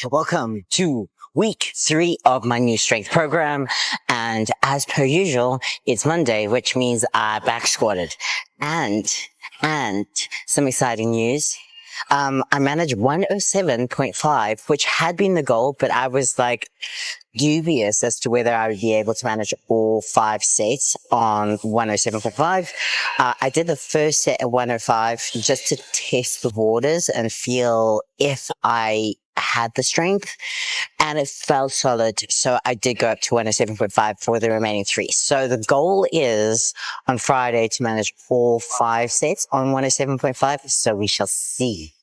Welcome to week 3 of my new strength program. And as per usual, it's Monday, which means I back squatted. And some exciting news. I managed 107.5, which had been the goal, but I was like dubious as to whether I would be able to manage all 5 sets on 107.5. I did the first set at 105 just to test the waters and feel if I had the strength, and it felt solid. So I did go up to 107.5 for the remaining 3. So the goal is on Friday to manage all 5 sets on 107.5. So we shall see.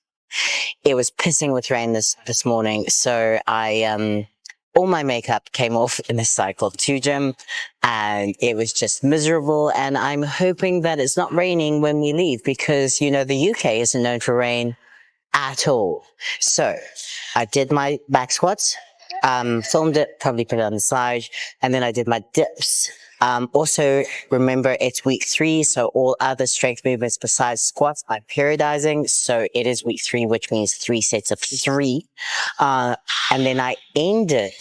It was pissing with rain this morning. So all my makeup came off in the cycle to gym, and it was just miserable. And I'm hoping that it's not raining when we leave, because, you know, the UK isn't known for rain at all. So I did my back squats, filmed it, probably put it on the side, and then I did my dips. Also, remember, it's week 3, so all other strength movements besides squats I'm periodizing. So it is week 3, which means 3 sets of 3. And then I ended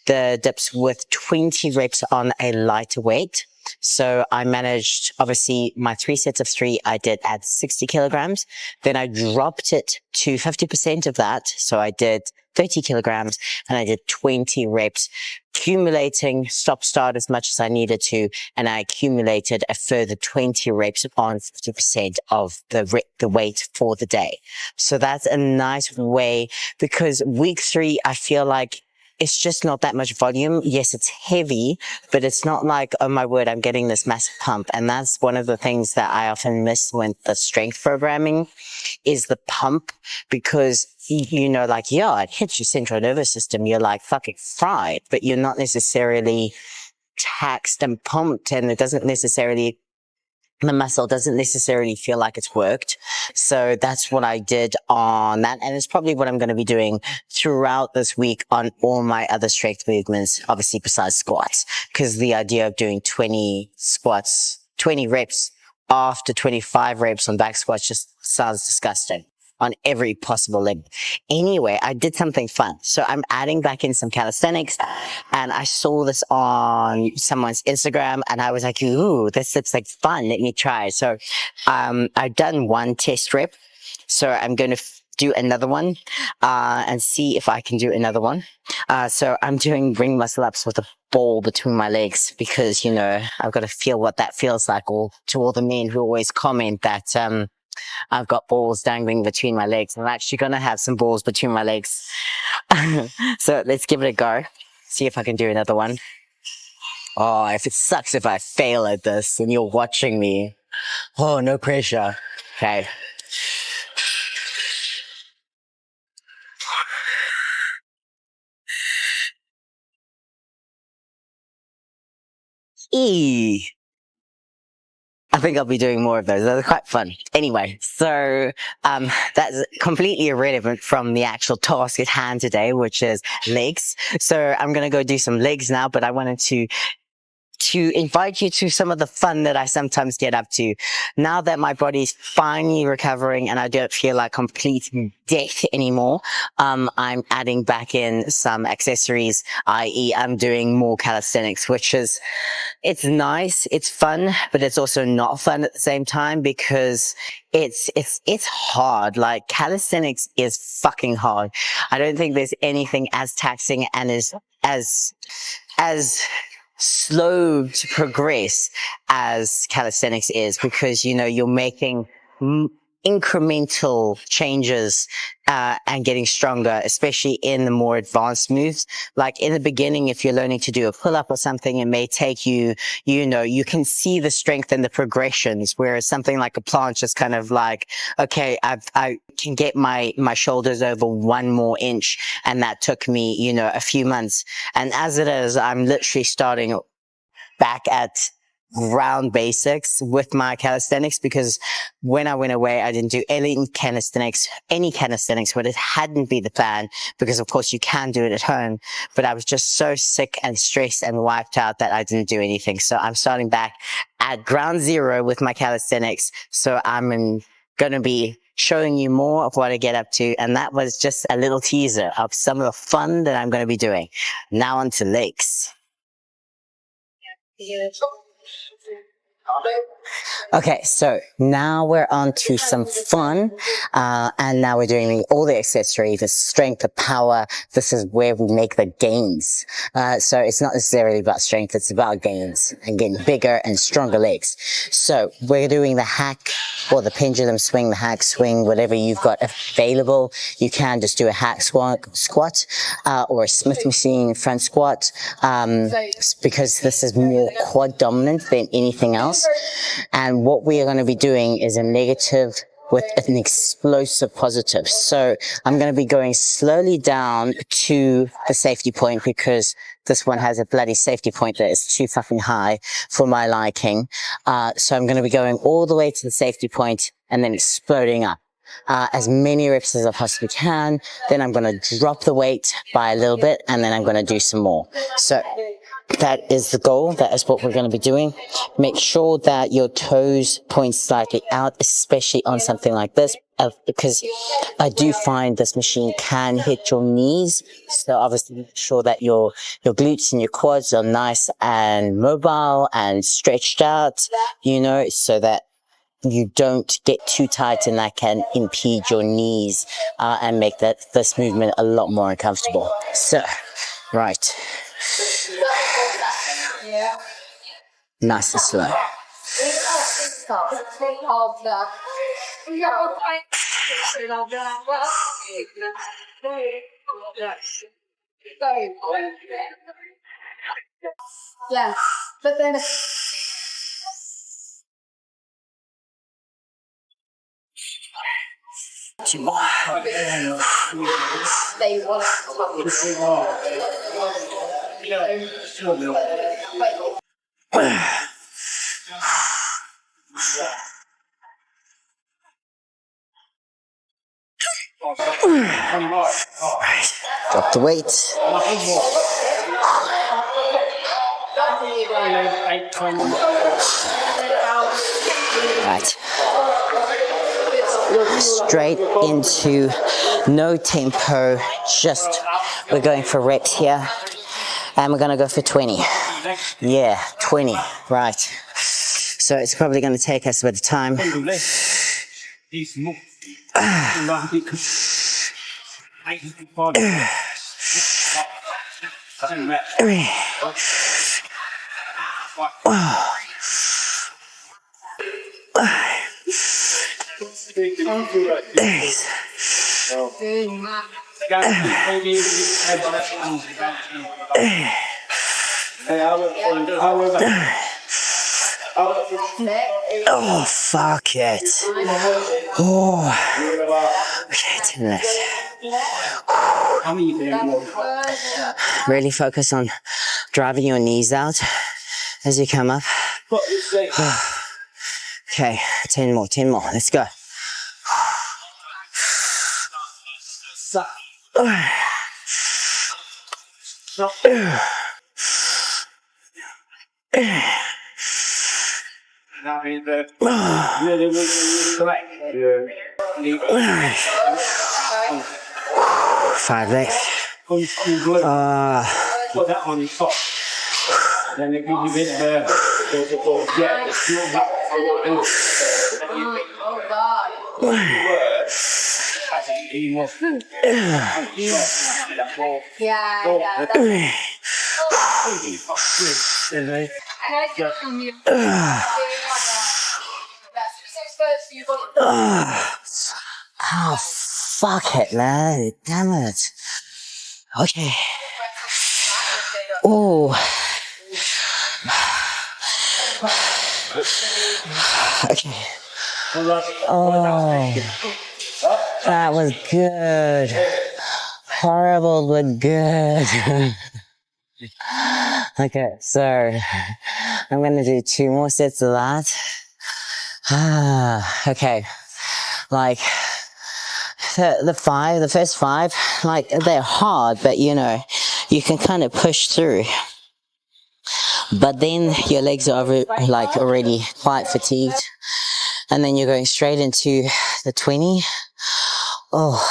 the dips with 20 reps on a lighter weight. So I managed, obviously, my 3 sets of 3, I did at 60 kilograms. Then I dropped it to 50% of that. So I did 30 kilograms and I did 20 reps, accumulating stop-start as much as I needed to. And I accumulated a further 20 reps on 50% of the weight for the day. So that's a nice way, because week 3, I feel like it's just not that much volume. Yes, it's heavy, but it's not like, oh my word, I'm getting this massive pump. And that's one of the things that I often miss when the strength programming is the pump, because, you know, like, yeah, it hits your central nervous system. You're like fucking fried, but you're not necessarily taxed and pumped, and it doesn't necessarily, the muscle doesn't necessarily feel like it's worked. So that's what I did on that. And it's probably what I'm going to be doing throughout this week on all my other strength movements, obviously besides squats, because the idea of doing 20 squats, 20 reps after 25 reps on back squats just sounds disgusting on every possible limb. Anyway, I did something fun. So I'm adding back in some calisthenics, and I saw this on someone's Instagram, and I was like, ooh, this looks like fun. Let me try. So, I've done 1 test rep. So I'm going to do another one, and see if I can do another one. So I'm doing ring muscle ups with a ball between my legs, because, you know, I've got to feel what that feels like, or to all the men who always comment that, I've got balls dangling between my legs. I'm actually going to have some balls between my legs. So let's give it a go. See if I can do another one. Oh, if it sucks if I fail at this and you're watching me. Oh, no pressure. Okay. I think I'll be doing more of those. They're quite fun. Anyway, so that's completely irrelevant from the actual task at hand today, which is legs. So I'm going to go do some legs now, but I wanted to invite you to some of the fun that I sometimes get up to. Now that my body's finally recovering and I don't feel like complete death anymore, I'm adding back in some accessories, i.e. I'm doing more calisthenics, which is, it's nice, it's fun, but it's also not fun at the same time, because it's hard. Like, calisthenics is fucking hard. I don't think there's anything as taxing and as slow to progress as calisthenics is, because, you know, you're making incremental changes and getting stronger, especially in the more advanced moves. Like in the beginning, if you're learning to do a pull-up or something, it may take you, you know, you can see the strength and the progressions, whereas something like a planche is kind of like, okay, I can get my shoulders over 1 more inch, and that took me, you know, a few months. And as it is, I'm literally starting back at ground basics with my calisthenics, because when I went away, I didn't do any calisthenics, but it hadn't been the plan, because of course you can do it at home, but I was just so sick and stressed and wiped out that I didn't do anything. So I'm starting back at ground zero with my calisthenics. So I'm going to be showing you more of what I get up to. And that was just a little teaser of some of the fun that I'm going to be doing. Now on to legs. Okay, so now we're on to some fun, and now we're doing all the accessories, the strength, the power. This is where we make the gains. So it's not necessarily about strength, it's about gains and getting bigger and stronger legs. So we're doing the hack or the pendulum swing, the hack swing, whatever you've got available. You can just do a hack squat, or a Smith machine front squat, because this is more quad dominant than anything else. And what we are going to be doing is a negative with an explosive positive. So I'm going to be going slowly down to the safety point, because this one has a bloody safety point that is too fucking high for my liking. So I'm going to be going all the way to the safety point and then exploding up. As many reps as I possibly can. Then I'm going to drop the weight by a little bit, and then I'm going to do some more. So that is the goal. That is what we're going to be doing. Make sure that your toes point slightly out, especially on something like this, because I do find this machine can hit your knees. So obviously make sure that your glutes and your quads are nice and mobile and stretched out, you know, so that you don't get too tight, and that can impede your knees and make this movement a lot more uncomfortable. So, right. Nice and slow. Yeah, but then Two more. they want Drop the weight. Right. Straight into no tempo, just we're going for reps here, and we're going to go for 20. Yeah, 20, right. So it's probably going to take us a bit of time. Oh, fuck it. Oh. Okay, 10 minutes. Really focus on driving your knees out as you come up. Okay, 10 more, let's go. Five left. Put that on top. Then it gives you a bit of yeah, the small back. oh god. Oh, fuck it, man. Damn it. Okay. Oh. Okay. Oh. That was good. Horrible, but good. Okay, so I'm gonna do 2 more sets of that. Okay. Like, the first 5, like, they're hard, but you know, you can kind of push through. But then your legs are already quite fatigued. And then you're going straight into the 20. Oh,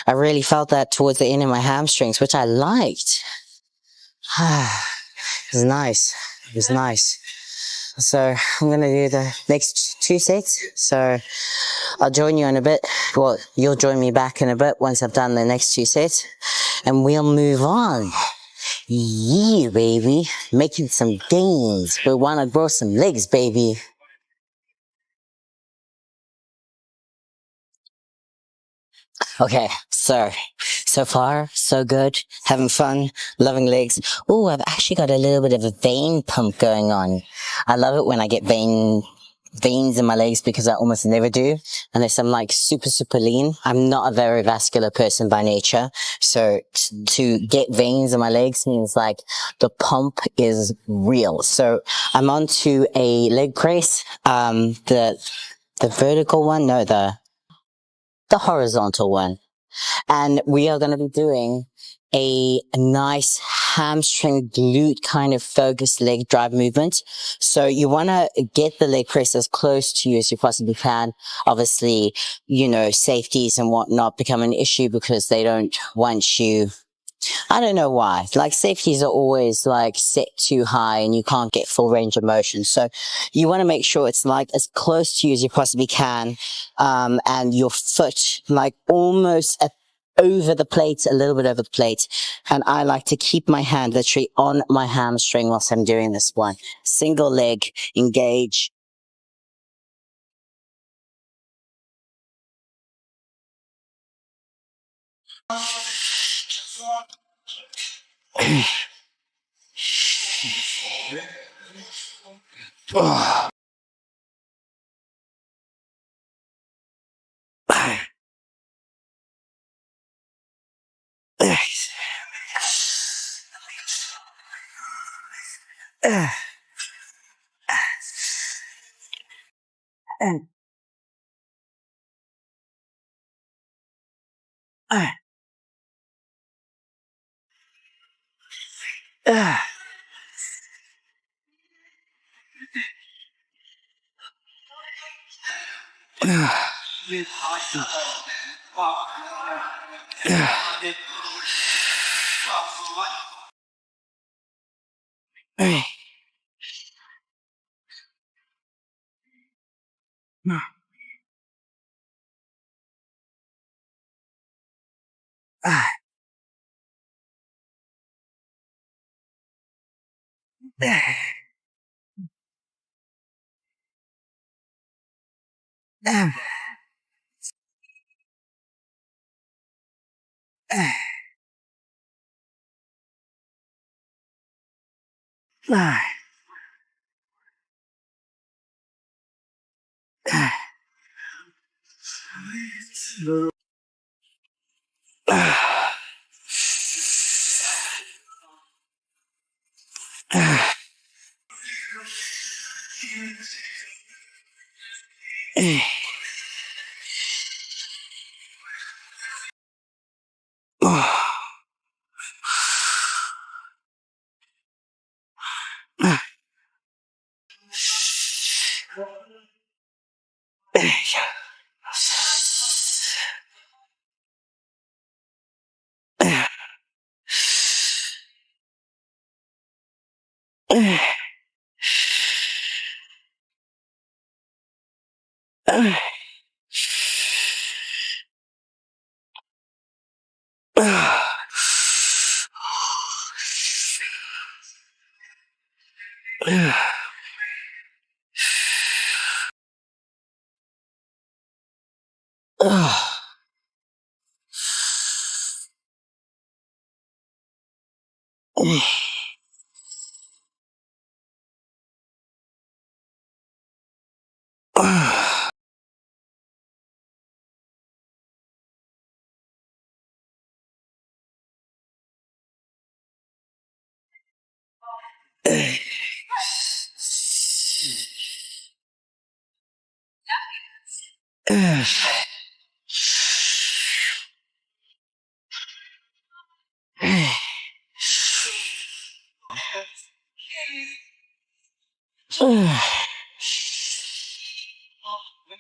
I really felt that towards the end of my hamstrings, which I liked. It was nice. It was nice. So I'm going to do the next 2 sets. So I'll join you in a bit. Well, you'll join me back in a bit once I've done the next 2 sets. And we'll move on. Yeah, baby. Making some gains. We want to grow some legs, baby. Okay, so far, so good. Having fun, loving legs. Oh, I've actually got a little bit of a vein pump going on. I love it when I get veins in my legs because I almost never do unless I'm like super, super lean. I'm not a very vascular person by nature. So to get veins in my legs means like the pump is real. So I'm onto a leg press. The vertical one, no, the horizontal one. And we are going to be doing a nice hamstring glute kind of focused leg drive movement. So you want to get the leg press as close to you as you possibly can. Obviously, you know, safeties and whatnot become an issue because they don't want you. I don't know why. Like safeties are always like set too high and you can't get full range of motion. So you want to make sure it's like as close to you as you possibly can. And your foot like almost over the plate, a little bit over the plate. And I like to keep my hand literally on my hamstring whilst I'm doing this one. Single leg, engage.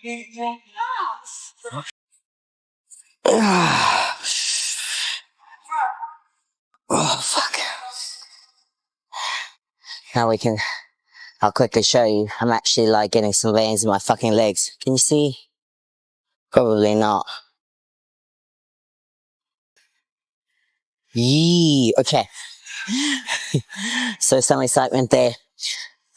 Oh, fuck. Now I'll quickly show you. I'm actually like getting some veins in my fucking legs. Can you see? Probably not. Yee, okay. So some excitement there.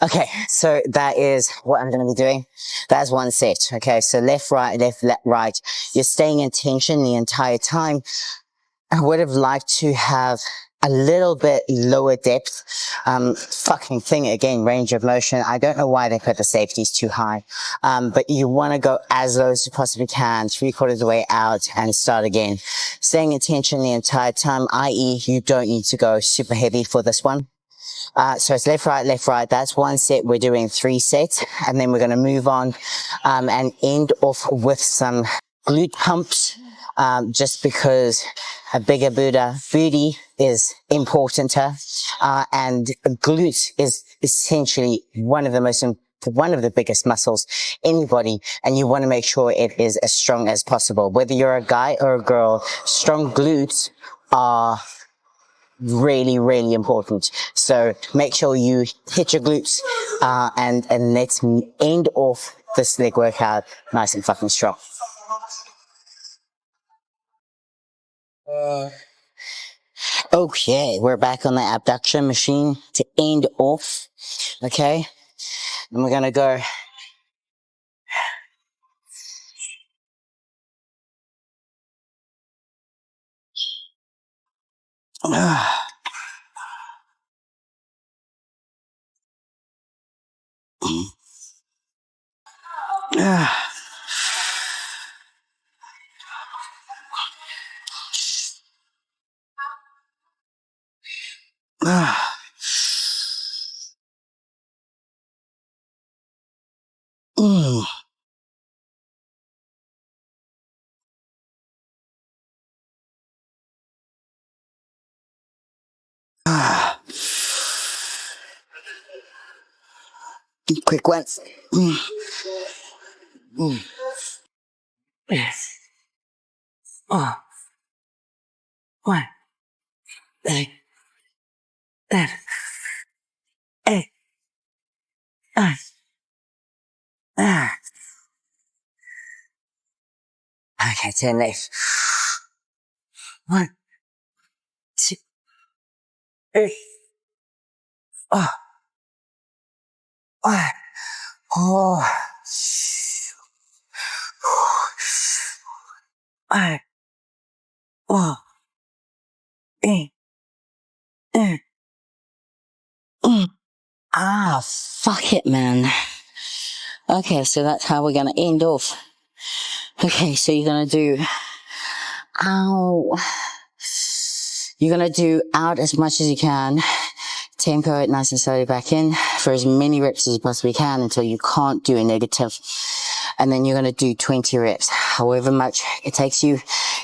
Okay, so that is what I'm going to be doing. That's one set. Okay, so left, left, right. You're staying in tension the entire time. I would have liked to have a little bit lower depth. Fucking thing again, range of motion. I don't know why they put the safeties too high. But you want to go as low as you possibly can, 3/4 of the way out and start again. Staying in tension the entire time, i.e. you don't need to go super heavy for this one. So it's left, right. That's one set. We're doing 3 sets and then we're going to move on, and end off with some glute pumps. Just because a bigger booty is importanter, and glute is essentially one of the biggest muscles in your body, and you want to make sure it is as strong as possible. Whether you're a guy or a girl, strong glutes are really, really important. So make sure you hit your glutes, and let's end off this leg workout nice and fucking strong. Okay, we're back on the abduction machine to end off. Okay, and we're gonna go. Quick ones. Oh, one, eight, eight, okay, 10 left. 1, 2, 3. Oh, oh, oh. 5, 4, 3, 2, 1. Fuck it, man. Okay, so that's how we're gonna end off. Okay, so you're gonna do, you're gonna do out as much as you can. Tempo it nice and slowly back in for as many reps as you possibly can until you can't do a negative. And then you're going to do 20 reps, however much it takes you,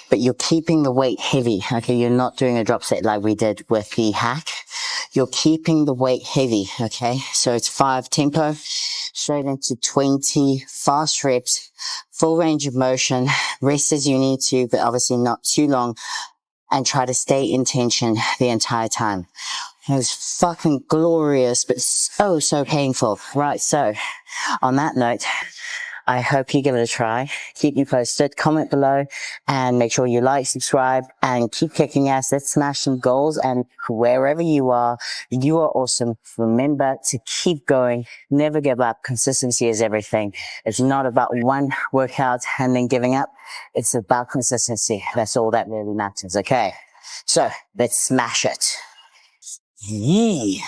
but you're keeping the weight heavy. Okay, you're not doing a drop set like we did with the hack. You're keeping the weight heavy. Okay, so it's 5 tempo, straight into 20 fast reps, full range of motion, rest as you need to, but obviously not too long, and try to stay in tension the entire time. It was fucking glorious, but so painful. Right, so on that note, I hope you give it a try. Keep me posted, comment below, and make sure you like, subscribe, and keep kicking ass. Let's smash some goals, and wherever you are awesome. Remember to keep going, never give up. Consistency is everything. It's not about one workout and then giving up. It's about consistency. That's all that really matters, okay? So, let's smash it. Yeah.